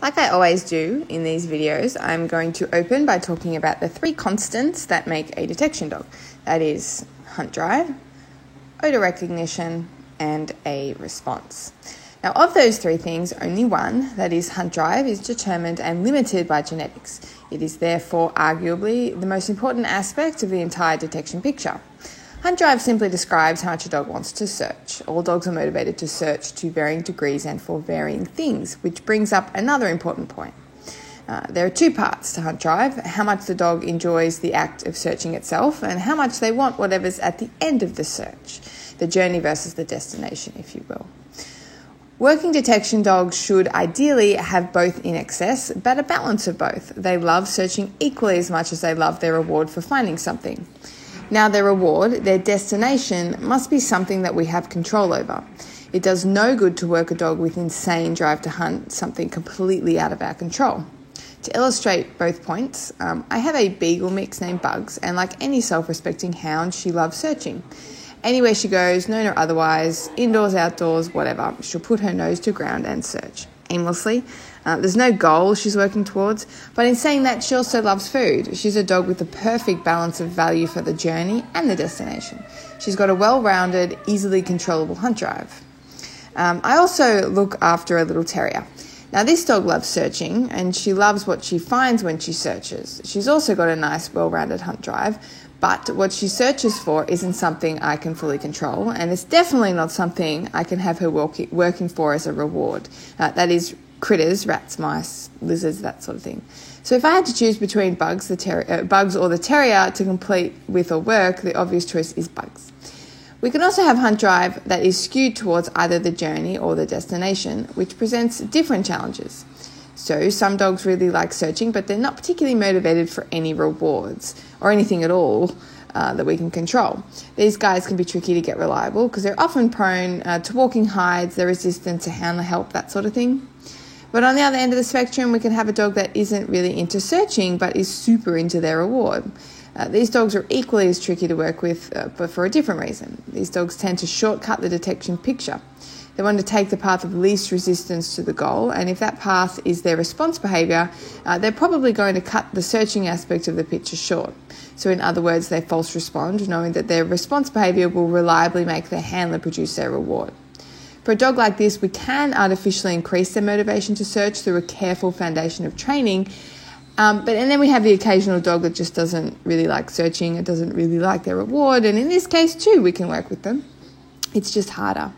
Like I always do in these videos, I'm going to open by talking about the 3 constants that make a detection dog. That is hunt drive, odor recognition, and a response. Now, of those 3 things, only one, that is hunt drive, is determined and limited by genetics. It is therefore arguably the most important aspect of the entire detection picture. Hunt drive simply describes how much a dog wants to search. All dogs are motivated to search to varying degrees and for varying things, which brings up another important point. There are 2 parts to hunt drive: how much the dog enjoys the act of searching itself and how much they want whatever's at the end of the search, the journey versus the destination, if you will. Working detection dogs should ideally have both in excess, but a balance of both. They love searching equally as much as they love their reward for finding something. Now, their reward, their destination, must be something that we have control over. It does no good to work a dog with insane drive to hunt something completely out of our control. To illustrate both points, I have a beagle mix named Bugs, and like any self-respecting hound, she loves searching. Anywhere she goes, known or otherwise, indoors, outdoors, whatever, she'll put her nose to ground and search aimlessly. There's no goal she's working towards, but in saying that, she also loves food. She's a dog with the perfect balance of value for the journey and the destination. She's got a well-rounded, easily controllable hunt drive. I also look after a little terrier. Now, this dog loves searching, and she loves what she finds when she searches. She's also got a nice, well-rounded hunt drive, but what she searches for isn't something I can fully control, and it's definitely not something I can have her working for as a reward. That is critters, rats, mice, lizards, that sort of thing. So if I had to choose between Bugs or the terrier to complete with or work, the obvious choice is Bugs. We can also have hunt drive that is skewed towards either the journey or the destination, which presents different challenges. So some dogs really like searching, but they're not particularly motivated for any rewards or anything at all that we can control. These guys can be tricky to get reliable because they're often prone to walking hides, they're resistant to handler help, that sort of thing. But on the other end of the spectrum, we can have a dog that isn't really into searching, but is super into their reward. These dogs are equally as tricky to work with, but for a different reason. These dogs tend to shortcut the detection picture. They want to take the path of least resistance to the goal, and if that path is their response behaviour, they're probably going to cut the searching aspect of the picture short. So in other words, they false respond, knowing that their response behaviour will reliably make their handler produce their reward. For a dog like this, we can artificially increase their motivation to search through a careful foundation of training, and then we have the occasional dog that just doesn't really like searching, it doesn't really like their reward, and in this case too, we can work with them. It's just harder.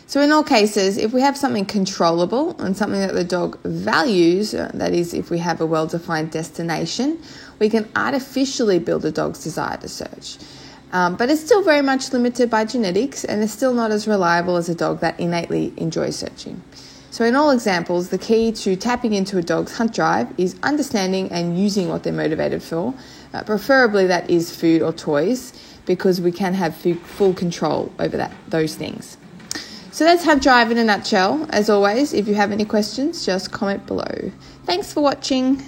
So in all cases, if we have something controllable and something that the dog values, that is, if we have a well-defined destination, we can artificially build a dog's desire to search. But it's still very much limited by genetics, and it's still not as reliable as a dog that innately enjoys searching. So in all examples, the key to tapping into a dog's hunt drive is understanding and using what they're motivated for. Preferably that is food or toys, because we can have full control over those things. So that's hunt drive in a nutshell. As always, if you have any questions, just comment below. Thanks for watching.